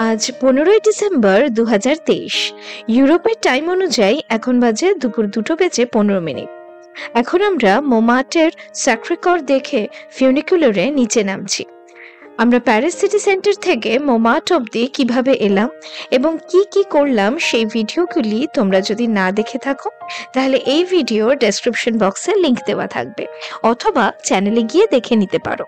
আজ 15ই ডিসেম্বর 2023। ইউরোপের টাইম অনুযায়ী এখন বাজে দুপুর 2:15। এখন আমরা মোমার্টের স্যাক্রেকর দেখে ফিউনিকুলারে নিচে নামছি। আমরা প্যারিস সিটি সেন্টার থেকে মোমার্ট অবধি কিভাবে এলাম এবং কি কি করলাম সেই ভিডিওগুলি তোমরা যদি না দেখে থাকো তাহলে এই ভিডিও ডেসক্রিপশন বক্সে লিংক দেওয়া থাকবে, অথবা চ্যানেলে গিয়ে দেখে নিতে পারো।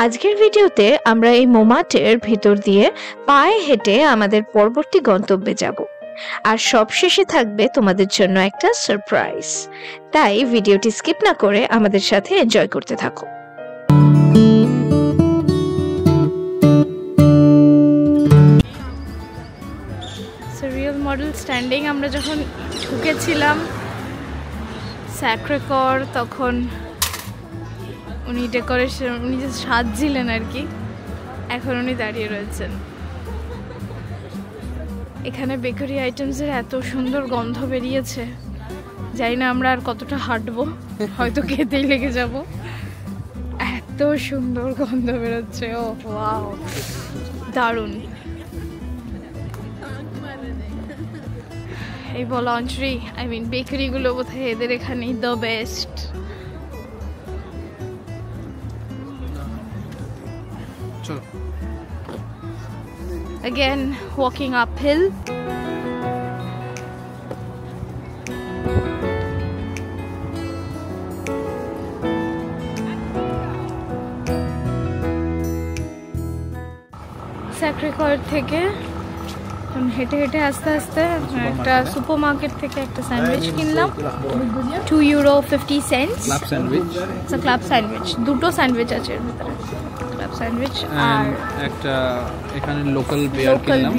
আজকের ভিডিওতে আমরা এই মোমার্টের ভিতর দিয়ে পায়ে হেঁটে আমাদের পরবর্তী গন্তব্যে যাব, আর সবশেষে থাকবে তোমাদের জন্য একটা সারপ্রাইজ। তাই ভিডিওটি স্কিপ না করে আমাদের সাথে এনজয় করতে থাকো। রিয়েল মডেল স্ট্যান্ডিং আমরা যখন ঢুকেছিলাম স্যাক্রেকর, তখন উনি ডেকোরেশন উনি যে সাজছিলেন আর কি, এখন উনি দাঁড়িয়ে রয়েছেন। এখানে বেকারি আইটেমসের এত সুন্দর গন্ধ বেরিয়েছে, জানি না আমরা আর কতটা হাঁটবো, হয়তো খেতেই লেগে যাব, এত সুন্দর গন্ধ বেরোচ্ছে। ও ওয়াও, দারুণ। এই বলাঞ্চরি বেকারিগুলো বোধহয় এদের এখানেই the best. Again, walking uphill. স্যাক্রেকর থেকে হেঁটে হেঁটে আস্তে আস্তে একটা সুপার মার্কেট থেকে একটা স্যান্ডউইচ কিনলাম, €2.50। ক্লাব স্যান্ডউইচ, দুটো স্যান্ডউইচ আছে এর ভিতরে, ক্লাব স্যান্ডউইচ আর একটা এখানে লোকাল বিয়ার কিনলাম,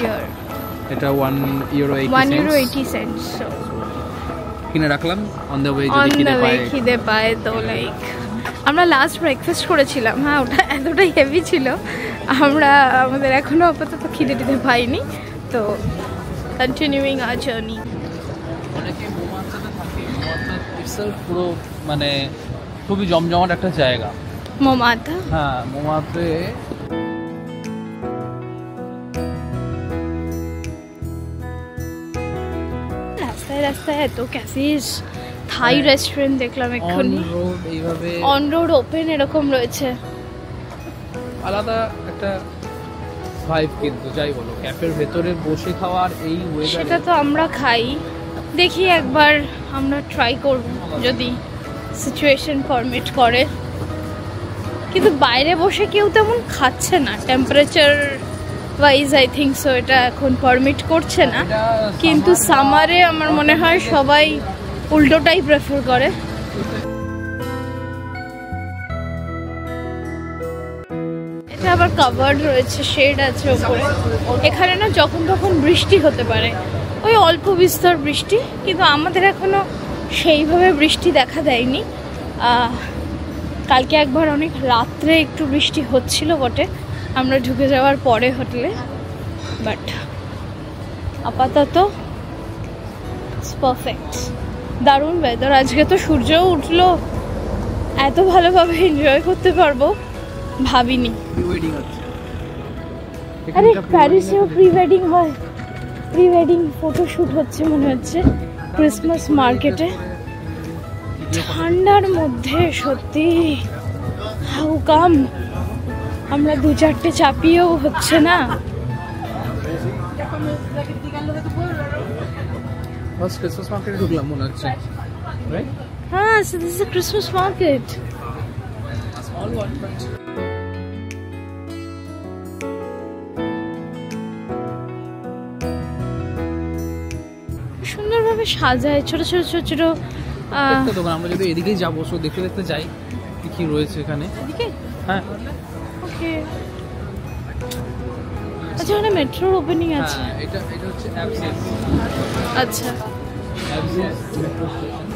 এটা €1.80 কিনে রাখলাম অন দ্য ওয়ে যদি খিদে পায় তো। লাইক আমরা লাস্ট ব্রেকফাস্ট করেছিলাম, হ্যাঁ ওটা এতটাই হেভি ছিল, আমাদের এখনো আপাতত খিদে টিদে পাইনি, তো কন্টিনিউইং আওয়ার জার্নি। অনেকে মোমার্টে থাকে, মোমার্টে পুরো মানে খুবই জমজমাট একটা জায়গা মোমার্টে। হ্যাঁ, মোমার্টে রাস্তায় রাস্তায় এত ক্যাফেস, থাই রেস্টুরেন্ট দেখলাম এক্ষুনি, অন রোড ওপেন এরকম রয়েছে, আলাদা একটা ভাইব। কিন্তু যাই বলো, ক্যাফের ভেতরে বসে খাওয়ার এই ওয়েদারে, সেটা তো আমরা খাই, দেখি একবার আমরা ট্রাই করব যদি সিচুয়েশন পারমিট করে। কিন্তু বাইরে বসে কেউ তেমন খাচ্ছে না, temperature wise I think so এটা এখন পারমিট করছে না, কিন্তু সামারে আমার মনে হয় সবাই উল্টোটাই প্রেফার করে। এটা আবার কাভার্ড রয়েছে, শেড আছে ওপরে। এখানে না যখন তখন বৃষ্টি হতে পারে, ওই অল্প বিস্তর বৃষ্টি, কিন্তু আমাদের এখনো সেইভাবে বৃষ্টি দেখা দেয়নি। কালকে একবার অনেক রাত্রে একটু বৃষ্টি হচ্ছিল বটে আমরা ঢুকে যাওয়ার পরে হোটেলে, বাট আপাতত পারফেক্ট, দারুণ ওয়েদার। আজকে তো সূর্যও উঠলো, এত ভালোভাবে এনজয় করতে পারবো ভাবিনি। আরে প্যারিসেও প্রি ওয়েডিং হয়, প্রি ওয়েডিং ফটোশুট হচ্ছে মনে হচ্ছে ক্রিসমাস মার্কেটে, ঠান্ডার মধ্যে। সত্যি হাউ কাম আমরা 2-4টে চাপিয়েও হচ্ছে না। ক্রিসমাস মার্কেটে ঢুকলাম মনে হচ্ছে, হ্যাঁ, so this is a Christmas market. A small one, but সুন্দরভাবে সাজায়, ছোট ছোট ছোট ছোট দোকান। আমরা যদি এদিকেই যাবো, সো দেখতে দেখতে যাই কি কি রয়েছে এখানে। এদিকে? হ্যাঁ, ওকে। আচ্ছা, ওখানে মেট্রোর ওপেনিং আছে। এটা হচ্ছে অ্যাবসেন্স। আচ্ছা, অ্যাবসেন্স মেট্রো স্টেশন।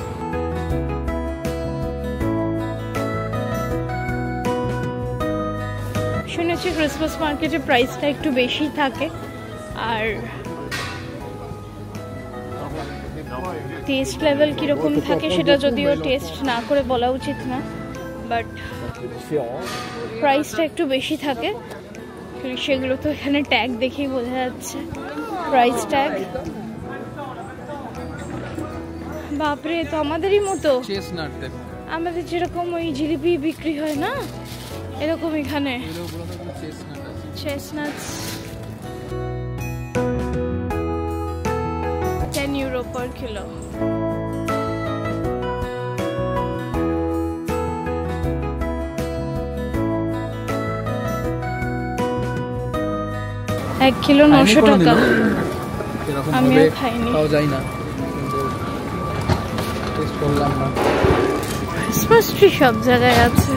শুনেছি ক্রিসমাস মার্কেটে প্রাইসটা একটু বেশি থাকে, আর টেস্ট লেভেল কীরকম থাকে সেটা যদিও টেস্ট না করে বলা উচিত না, বাট প্রাইসটা একটু বেশি থাকে। সেগুলো তো এখানে ট্যাগ দেখেই বোঝা যাচ্ছে, প্রাইস ট্যাগ। বাপরে, তো আমাদেরই মতো, আমাদের যেরকম ওই জিলিপি বিক্রি হয় না, এরকম এখানে চেস্টনাটস। 10 euro per kilo। এক কিলো 900 টাকা। আমিও খাইনি, ক্রিসমাস ট্রি সব জায়গায় আছে।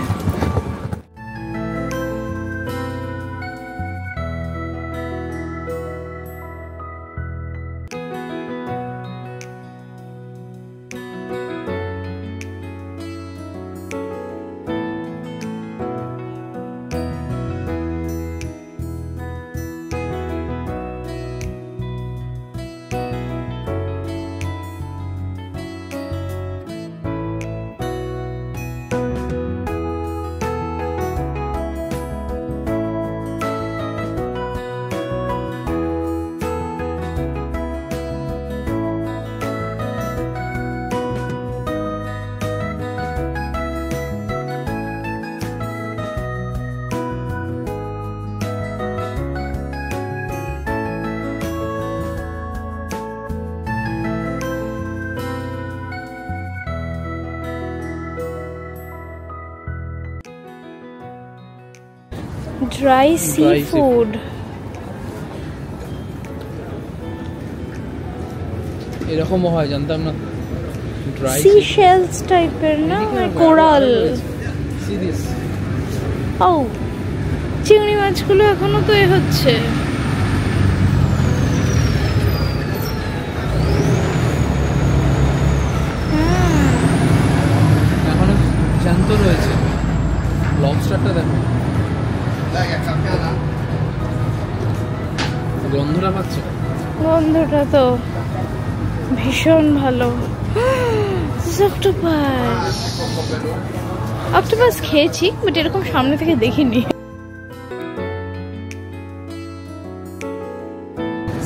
ড্রাই সি ফুড, এরকমও হয় জানতাম না। ড্রাই সি শেলস টাইপের না, কোরাল। ও, চিংড়ি মাছগুলো এখনো তো এ হচ্ছে। এখনো জ্যান্ত রয়েছে। লবস্টারটা দেখো, গন্ধটা পাচ্ছ? গন্ধটা তো ভীষণ ভালো। অক্টোপাস, অক্টোপাস খেয়েছি বাট এরকম সামনে থেকে দেখিনি।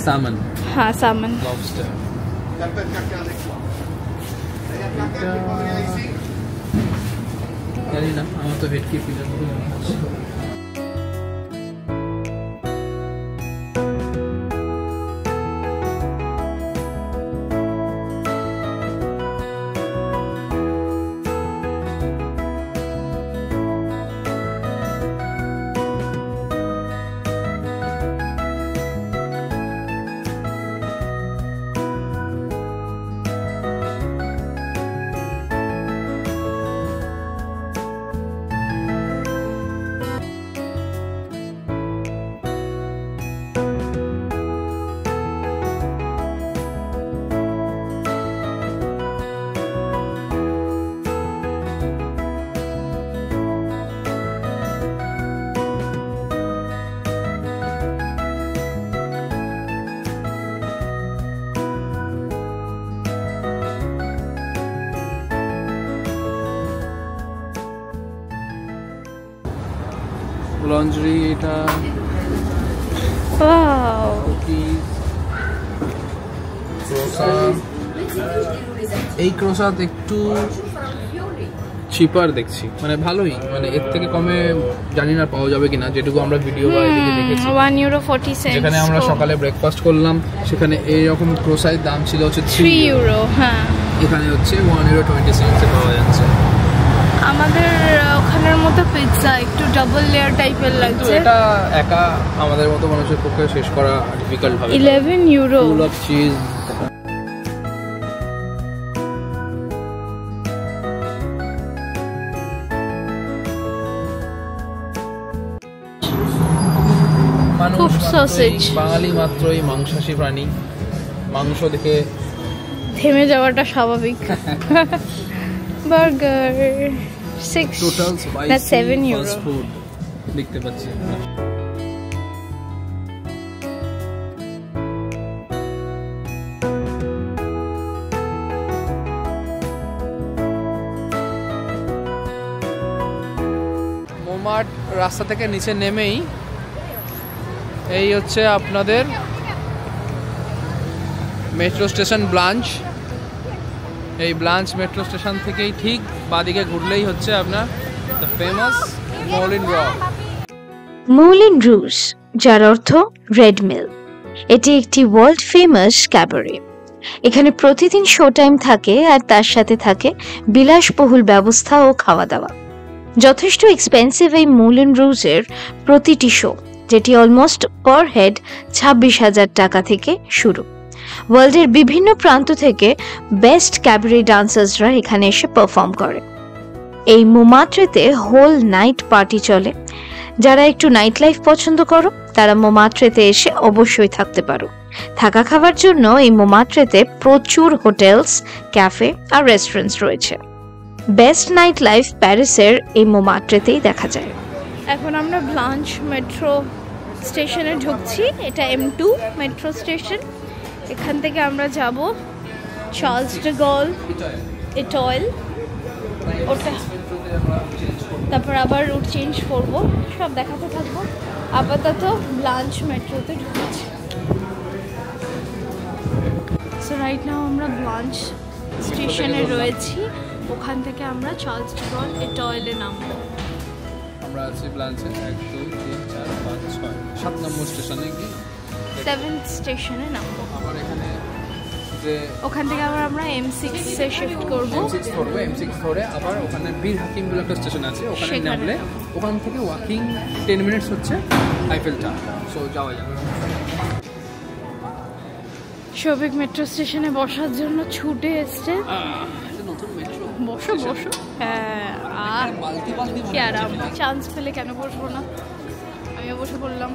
সালমন, হ্যাঁ সালমন। লবস্টার জানি না, আমার তো ভেটকি ফিলার। লঞ্জরি, এটা ওয়াও, এই ক্রোসাত একটু চিপার দেখছি, মানে ভালোই, মানে এর থেকে কমে জানি না পাওয়া যাবে কিনা, যেটুকু আমরা ভিডিও বা এদিকে দেখেছি। 1 euro 40 cents। যেখানে আমরা সকালে ব্রেকফাস্ট করলাম সেখানে এইরকম ক্রোসাইয়ের দাম ছিল হচ্ছে 3 euro। হ্যাঁ, এখানে হচ্ছে 1 euro 20 cents পাওয়া যাচ্ছে। আমাদের ওখানের মতো পিৎজা একটু ডাবল লেয়ার টাইপের লাগছে। এটা একা আমাদের মতো মানুষের পক্ষে শেষ করা ডিফিকাল্ট হবে। 11 euro। Full of cheese. খুব সসেজ। বাঙালি মাত্রই মাংসাশী প্রাণী, মাংস দেখে থেমে যাওয়াটা স্বাভাবিক। বার্গার 6 টোটাল না 7 euro ফুড দেখতে পাচ্ছি। মোমার্ট রাস্তা থেকে নিচে নেমেই এই হচ্ছে আপনাদের মেট্রো স্টেশন ব্লাঞ্চ। এই ব্লাঞ্চ মেট্রো স্টেশন থেকেই ঠিক বাদিকে ঘুরলেই হচ্ছে আপনার দ্য ফেমাস মৌলিন রক। মৌলিন রুজ, যার অর্থ রেড মিল, এটি একটি ওয়ার্ল্ড ফেমাস ক্যাবারে। এখানে প্রতিদিন শো টাইম থাকে আর তার সাথে থাকে বিলাসবহুল ব্যবস্থা ও খাওয়া দাওয়া। যথেষ্ট এক্সপেন্সিভ এই মৌলিন রুজের প্রতিটি শো, যেটি অলমোস্ট পার হেড 26,000 টাকা থেকে শুরু। ওয়ার্ল্ডের বিভিন্ন প্রান্ত থেকে বেস্ট ক্যাবারে ডান্সার্সরা এখানে এসে পারফর্ম করে। এই মোমাত্রেতে হোল নাইট পার্টি চলে। যারা একটু নাইট লাইফ পছন্দ করো তারা মোমাত্রেতে এসে অবশ্যই থাকতে পারো। থাকা খাবার জন্য এই মোমাত্রেতে প্রচুর হোটেলস, ক্যাফে আর রেস্টুরেন্টস রয়েছে। বেস্ট নাইট লাইফ প্যারিসের এই মোমাত্রেতেই দেখা যায়। এখন আমরা ব্লাঞ্চ মেট্রো স্টেশনে ঢুকছি। এটা M2 মেট্রো স্টেশন। এখান থেকে আমরা যাব চার্লস ডে গল, এটয়েল, ওটা তারপর আবার রুট চেঞ্জ করব, সব দেখাতে থাকবো। আপাতত ব্লাঞ্চ মেট্রোতে ঢুকছি। সো রাইট নাও আমরা ব্লাঞ্চ স্টেশনে রয়েছি। ওখান থেকে আমরা চার্লস ডে গল, এটয়েলে নামবো। আমরা আছি ব্লাঞ্চে 1 2 3 4 5 6 7 নম্বর স্টেশনে গিয়ে 7th স্টেশনে নামবো। আবার এখানে যে ওখান থেকে আবার আমরা M6 এ শিফট করব। M6 ধরে আবার ওখানে বীর হাকিম বলে একটা স্টেশন আছে, ওখানে নামলে ওখান থেকে ওয়াকিং 10 মিনিটস হচ্ছে আইফেল টাওয়ার। সো যাওয়া যাবে। শোভিক মেট্রো স্টেশনে বসার জন্য ছুটে এসছে। নতুন মেট্রো, বসো বসো। হ্যাঁ, আর কি আরাম। চান্স পেলে কেন বসবো না, আমিও বসে পড়লাম।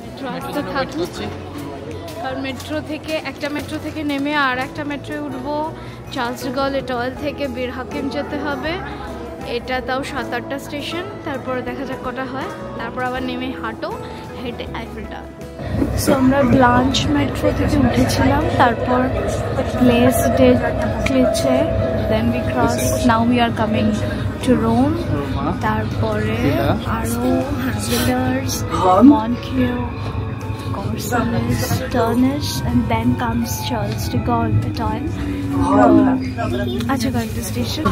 মেট্রো আসতে থাকুক, কারণ একটা মেট্রো থেকে নেমে আর একটা মেট্রোয় উঠবো। চার্লস ডে গল, এটয়েল থেকে বীর হাকিম যেতে হবে। এটা তাও 7-8টা স্টেশন, তারপর দেখা যাক কটা হয়। তারপর আবার নেমে হাঁটো, হেঁটে আইফেল টাওয়ার। সো আমরা ব্লাঞ্চ মেট্রো থেকে উঠেছিলাম, তারপর Place de Clichy, then we cross, now we are coming to Rome. তারপরে আরও হ্যান্ডেলার্স, মনকিউ, Corsalis, Turnus, and then comes Charles de Gaulle, Etoile. আচ্ছা, কয়েকটা স্টেশন।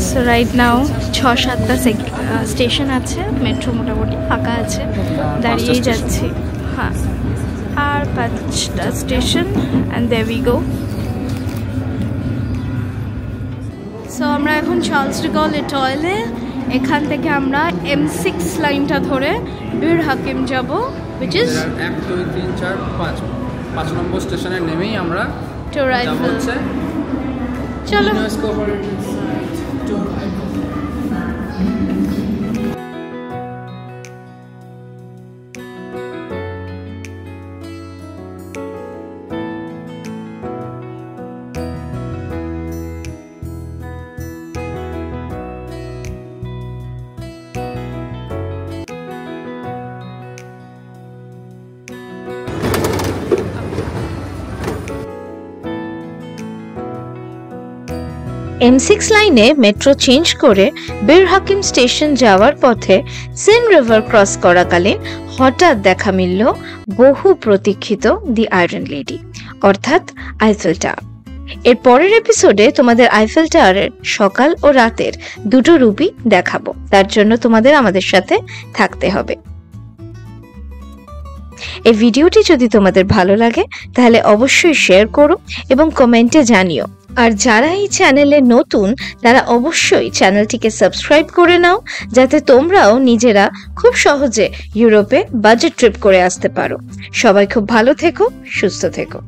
সো রাইট নাও 6-7টা স্টেশন আছে। মেট্রো মোটামুটি ফাঁকা আছে, দাঁড়িয়েই যাচ্ছি। হ্যাঁ, আর 5টা station, and there we go. So আমরা এখন চার্লস ডে গল, এটয়েলে। এখান থেকে আমরা M6 লাইনটা ধরে বীর হাকিম যাব, which is 1 2 3 4 5 নম্বর স্টেশনে নেমেই আমরা to Eiffel। চলো। M6 লাইনে মেট্রো চেঞ্জ করে বীর হাকিম স্টেশন যাওয়ার পথে সেন রিভার ক্রস করাকালীন হঠাৎ দেখা মিলল বহু প্রতীক্ষিত দি আয়রন লেডি, অর্থাৎ আইফেল টাওয়ার। এর পরের এপিসোডে তোমাদের আইফেল টাওয়ারের সকাল ও রাতের দুটো রূপই দেখাবো। তার জন্য তোমাদের আমাদের সাথে থাকতে হবে। এই ভিডিওটি যদি তোমাদের ভালো লাগে তাহলে অবশ্যই শেয়ার করো এবং কমেন্টে জানিও। আর যারা এই চ্যানেলে নতুন তারা অবশ্যই চ্যানেলটিকে সাবস্ক্রাইব করে নাও, যাতে তোমরাও নিজেরা খুব সহজে ইউরোপে বাজেট ট্রিপ করে আসতে পারো। সবাই খুব ভালো থেকো, সুস্থ থেকো।